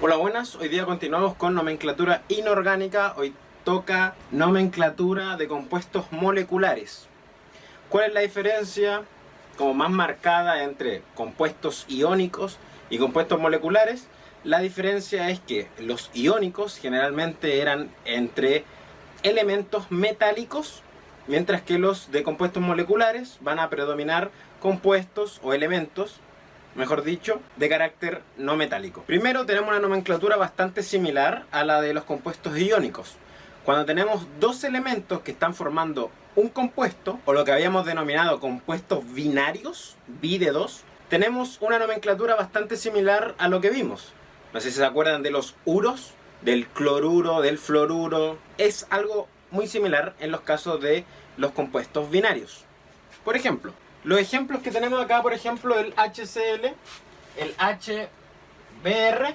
Hola, buenas. Hoy día continuamos con nomenclatura inorgánica. Hoy toca nomenclatura de compuestos moleculares. ¿Cuál es la diferencia como más marcada entre compuestos iónicos y compuestos moleculares? La diferencia es que los iónicos generalmente eran entre elementos metálicos, mientras que los de compuestos moleculares van a predominar compuestos o elementos, mejor dicho, de carácter no metálico. Primero tenemos una nomenclatura bastante similar a la de los compuestos iónicos. Cuando tenemos dos elementos que están formando un compuesto, o lo que habíamos denominado compuestos binarios, bi de dos, tenemos una nomenclatura bastante similar a lo que vimos. No sé si se acuerdan de los uros, del cloruro, del fluoruro. Es algo muy similar en los casos de los compuestos binarios. Por ejemplo, los ejemplos que tenemos acá, por ejemplo, el HCl, el HBr,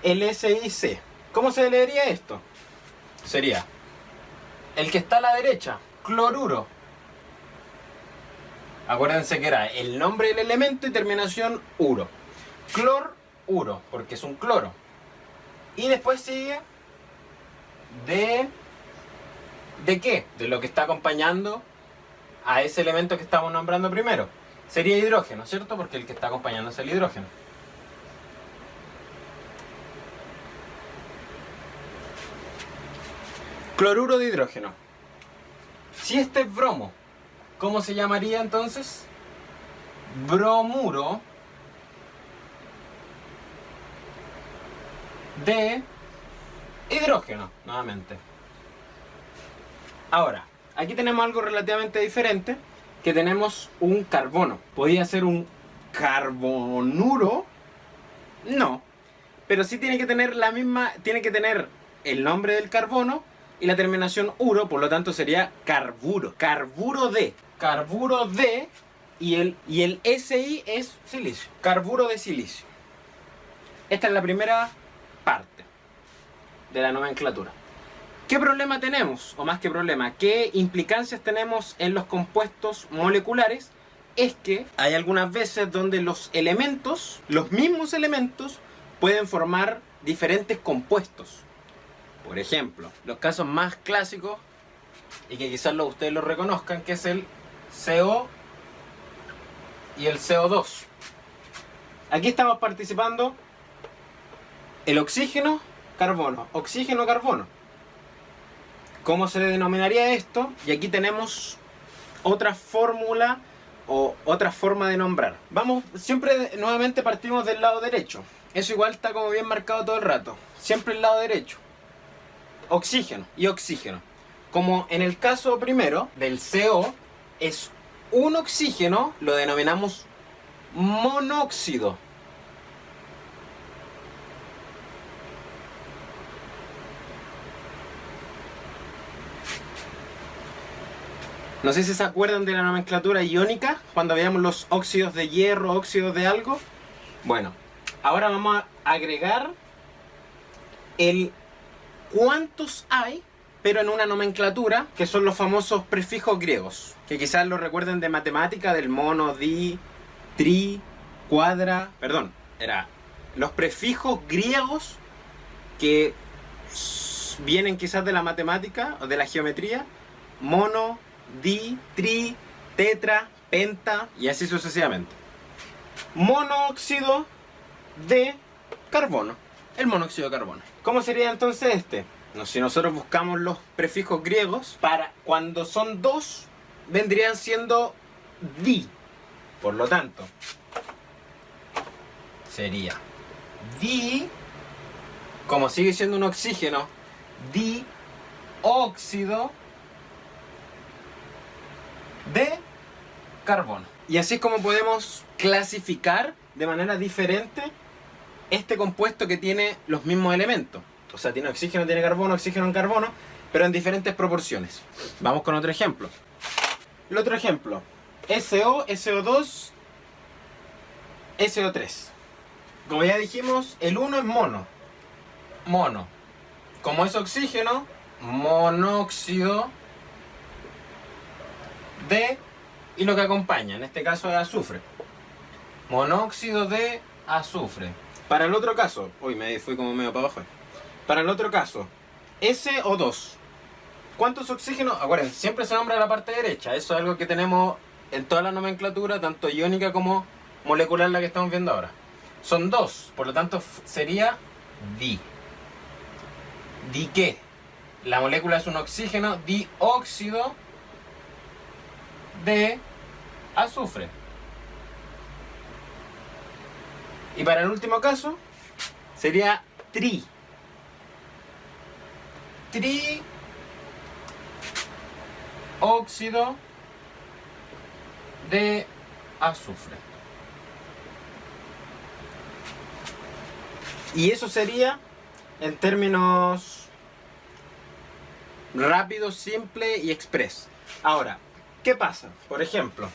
el SiC. ¿Cómo se leería esto? Sería el que está a la derecha, cloruro. Acuérdense que era el nombre del elemento y terminación uro. Cloruro, porque es un cloro. Y después sigue ¿de qué? De lo que está acompañando a ese elemento que estamos nombrando primero. Sería hidrógeno, ¿cierto? Porque el que está acompañando es el hidrógeno. Cloruro de hidrógeno. Si este es bromo, ¿cómo se llamaría entonces? Bromuro de hidrógeno, nuevamente. Ahora, aquí tenemos algo relativamente diferente, que tenemos un carbono. ¿Podría ser un carbonuro? No, pero sí tiene que tener la misma, tiene que tener el nombre del carbono y la terminación uro, por lo tanto sería carburo. Carburo de y el SI es silicio. Carburo de silicio. Esta es la primera parte de la nomenclatura. ¿Qué problema tenemos? O más que problema, ¿qué implicancias tenemos en los compuestos moleculares? Es que hay algunas veces donde los elementos, los mismos elementos, pueden formar diferentes compuestos. Por ejemplo, los casos más clásicos, y que quizás ustedes lo reconozcan, que es el CO y el CO2. Aquí estamos participando el oxígeno, carbono, oxígeno, carbono. ¿Cómo se denominaría esto? Y aquí tenemos otra fórmula o otra forma de nombrar. Vamos, siempre nuevamente partimos del lado derecho. Eso igual está como bien marcado todo el rato. Siempre el lado derecho. Oxígeno y oxígeno. Como en el caso primero del CO es un oxígeno, lo denominamos monóxido. No sé si se acuerdan de la nomenclatura iónica, cuando veíamos los óxidos de hierro, óxidos de algo. Bueno, ahora vamos a agregar el cuántos hay, pero en una nomenclatura, que son los famosos prefijos griegos, que quizás lo recuerden de matemática, del mono, di, tri, cuadra, perdón, era los prefijos griegos que vienen quizás de la matemática o de la geometría, mono, di, tri, tetra, penta y así sucesivamente. Monóxido de carbono. El monóxido de carbono. ¿Cómo sería entonces este? Si nosotros buscamos los prefijos griegos, para cuando son dos, vendrían siendo di. Por lo tanto, sería di, como sigue siendo un oxígeno, dióxido de carbono. Y así es como podemos clasificar de manera diferente este compuesto que tiene los mismos elementos. O sea, tiene oxígeno, tiene carbono, oxígeno en carbono, pero en diferentes proporciones. Vamos con otro ejemplo. El otro ejemplo, SO, SO2, SO3. Como ya dijimos, el 1 es mono. Mono. Como es oxígeno, monóxido de, y lo que acompaña, en este caso es azufre. Monóxido de azufre. Para el otro caso, uy, me fui como medio para abajo. Para el otro caso, SO2. ¿Cuántos oxígenos? Acuérdense, siempre se nombra la parte derecha. Eso es algo que tenemos en toda la nomenclatura, tanto iónica como molecular, la que estamos viendo ahora. Son 2, por lo tanto sería di. ¿Di qué? La molécula es un oxígeno, dióxido de azufre. Y para el último caso, sería tri. Trióxido de azufre. Y eso sería, en términos rápido, simple y express. Ahora, ¿qué pasa? Por ejemplo,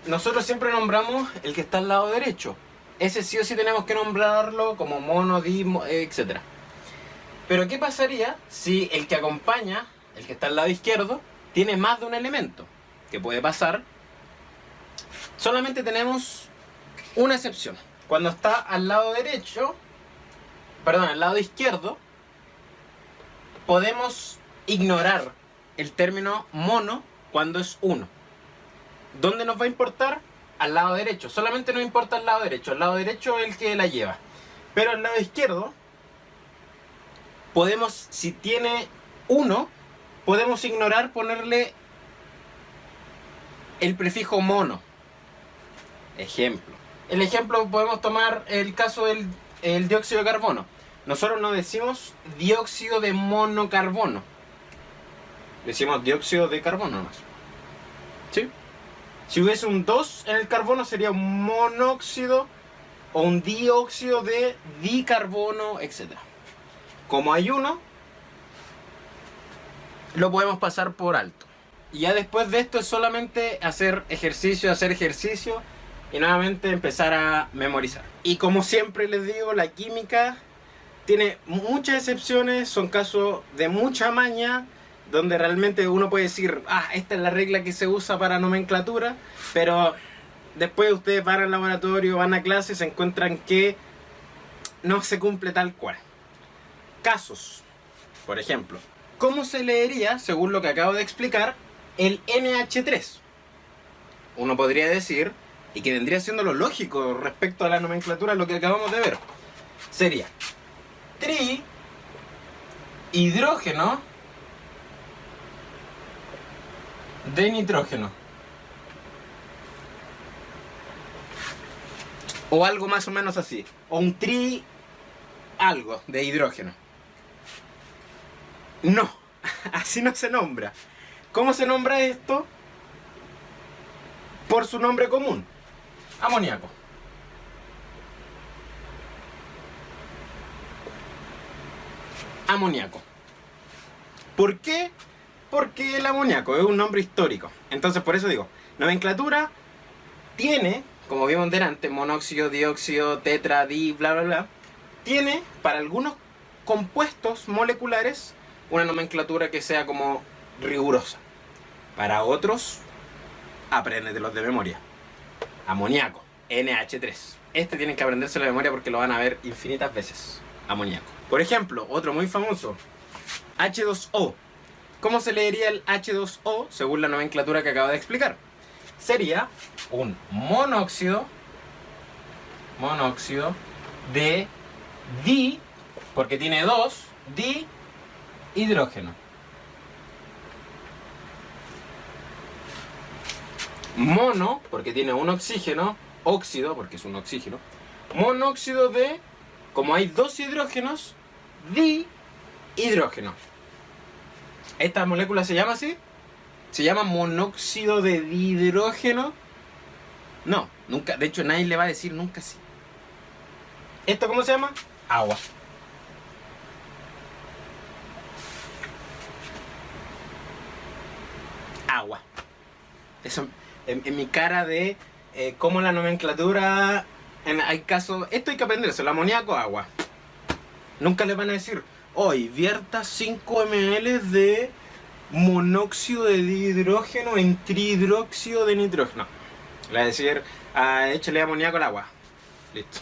nosotros siempre nombramos el que está al lado derecho. Ese sí o sí tenemos que nombrarlo como mono, di, etc. Pero ¿qué pasaría si el que acompaña, el que está al lado izquierdo, tiene más de un elemento? ¿Qué puede pasar? Solamente tenemos una excepción. Cuando está al lado derecho, perdón, al lado izquierdo, podemos ignorar el término mono cuando es uno. ¿Dónde nos va a importar? Al lado derecho. Solamente nos importa el lado derecho. El lado derecho es el que la lleva. Pero al lado izquierdo, podemos, si tiene uno, podemos ignorar ponerle el prefijo mono. Ejemplo. El ejemplo podemos tomar el caso del dióxido de carbono. Nosotros no decimos dióxido de monocarbono. Decimos dióxido de carbono nomás. ¿Sí? Si hubiese un 2 en el carbono sería un monóxido o un dióxido de dicarbono, etc. Como hay uno, lo podemos pasar por alto. Y ya después de esto es solamente hacer ejercicio y nuevamente empezar a memorizar. Y como siempre les digo, la química tiene muchas excepciones, son casos de mucha maña, donde realmente uno puede decir, esta es la regla que se usa para nomenclatura, pero después ustedes van al laboratorio, van a clase y se encuentran que no se cumple tal cual. Casos, por ejemplo, ¿cómo se leería, según lo que acabo de explicar, el NH3? Uno podría decir, y que vendría siendo lo lógico respecto a la nomenclatura, lo que acabamos de ver, sería trihidrógeno de nitrógeno. O algo más o menos así. O un algo de hidrógeno. No, así no se nombra. ¿Cómo se nombra esto? Por su nombre común. Amoníaco. Amoníaco. ¿Por qué? Porque el amoníaco es un nombre histórico. Entonces por eso digo, nomenclatura tiene, como vimos delante, monóxido, dióxido, tetra, di, bla, bla, bla. Tiene para algunos compuestos moleculares una nomenclatura que sea como rigurosa. Para otros, apréndetelos de memoria. Amoníaco, NH3. Este tienen que aprendérselo de memoria porque lo van a ver infinitas veces. Amoníaco. Por ejemplo, otro muy famoso, H2O. ¿Cómo se leería el H2O según la nomenclatura que acabo de explicar? Sería un monóxido de di, porque tiene dos, dihidrógeno. Mono, porque tiene un oxígeno, óxido, porque es un oxígeno, monóxido de, como hay dos hidrógenos, dihidrógeno. ¿Esta molécula se llama así? ¿Se llama monóxido de dihidrógeno? No, nunca. De hecho, nadie le va a decir nunca así. ¿Esto cómo se llama? Agua. Agua. Eso, en mi cara de cómo la nomenclatura... hay casos... Esto hay que aprenderse. El amoníaco, agua. Nunca le van a decir... Hoy vierta 5 ml de monóxido de dihidrógeno en trihidróxido de nitrógeno. Le va a decir, échale amoníaco al agua. Listo.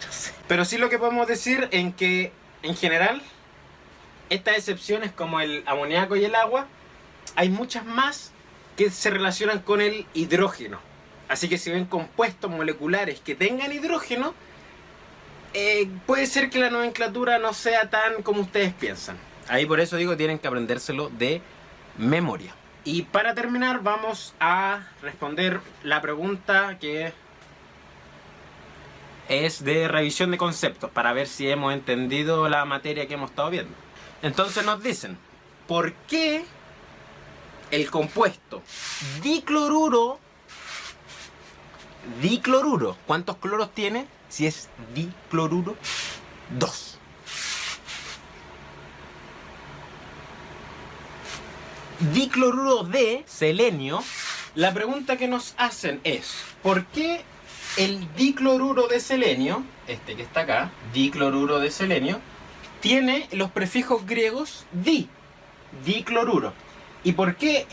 No sé. Pero sí lo que podemos decir en que, en general, estas excepciones como el amoníaco y el agua, hay muchas más que se relacionan con el hidrógeno. Así que si ven compuestos moleculares que tengan hidrógeno, puede ser que la nomenclatura no sea tan como ustedes piensan. Ahí por eso digo, tienen que aprendérselo de memoria. Y para terminar vamos a responder la pregunta que es de revisión de conceptos, para ver si hemos entendido la materia que hemos estado viendo. Entonces nos dicen, ¿por qué el compuesto dicloruro, ¿cuántos cloros tiene? Si es dicloruro, 2. Dicloruro de selenio, la pregunta que nos hacen es, ¿por qué el dicloruro de selenio, este que está acá, dicloruro de selenio, tiene los prefijos griegos dicloruro? ¿Y por qué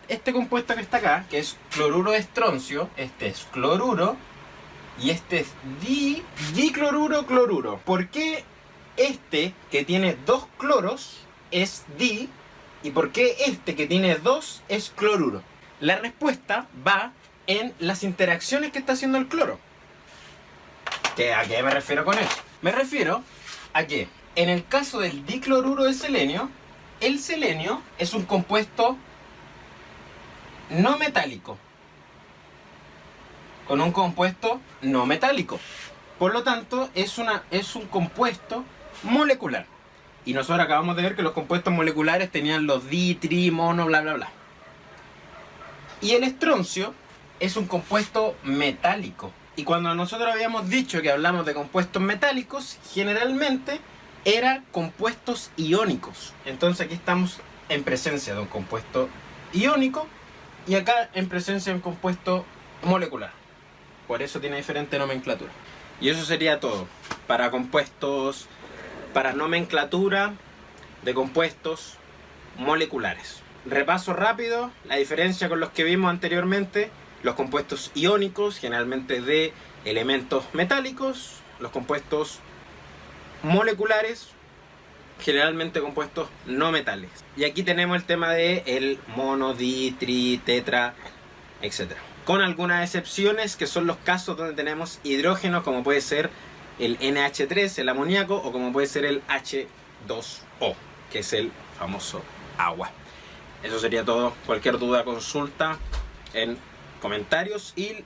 este compuesto que está acá, que es cloruro de estroncio, este es cloruro y este es dicloruro? ¿Por qué este que tiene 2 cloros es di y por qué este que tiene 2 es cloruro? La respuesta va en las interacciones que está haciendo el cloro. ¿A qué me refiero con eso? Me refiero a que en el caso del dicloruro de selenio, el selenio es un compuesto no metálico con un compuesto no metálico. Por lo tanto, es un compuesto molecular. Y nosotros acabamos de ver que los compuestos moleculares tenían los di, tri, mono, bla, bla, bla. Y el estroncio es un compuesto metálico. Y cuando nosotros habíamos dicho que hablamos de compuestos metálicos, generalmente eran compuestos iónicos. Entonces aquí estamos en presencia de un compuesto iónico y acá en presencia de un compuesto molecular. Por eso tiene diferente nomenclatura. Y eso sería todo para compuestos, para nomenclatura de compuestos moleculares. Repaso rápido, la diferencia con los que vimos anteriormente: los compuestos iónicos, generalmente de elementos metálicos; los compuestos moleculares, generalmente compuestos no metálicos. Y aquí tenemos el tema de el mono, di, tri, tetra, etc. Con algunas excepciones, que son los casos donde tenemos hidrógeno, como puede ser el NH3, el amoníaco, o como puede ser el H2O, que es el famoso agua. Eso sería todo. Cualquier duda, consulta en comentarios. Y el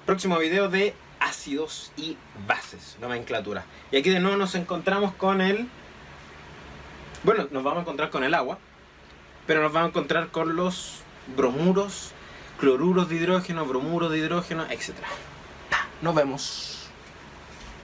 próximo video de ácidos y bases, nomenclatura. Y aquí de nuevo nos encontramos con el... Bueno, nos vamos a encontrar con el agua, pero nos vamos a encontrar con los bromuros, cloruros de hidrógeno, bromuros de hidrógeno, etc. Nos vemos.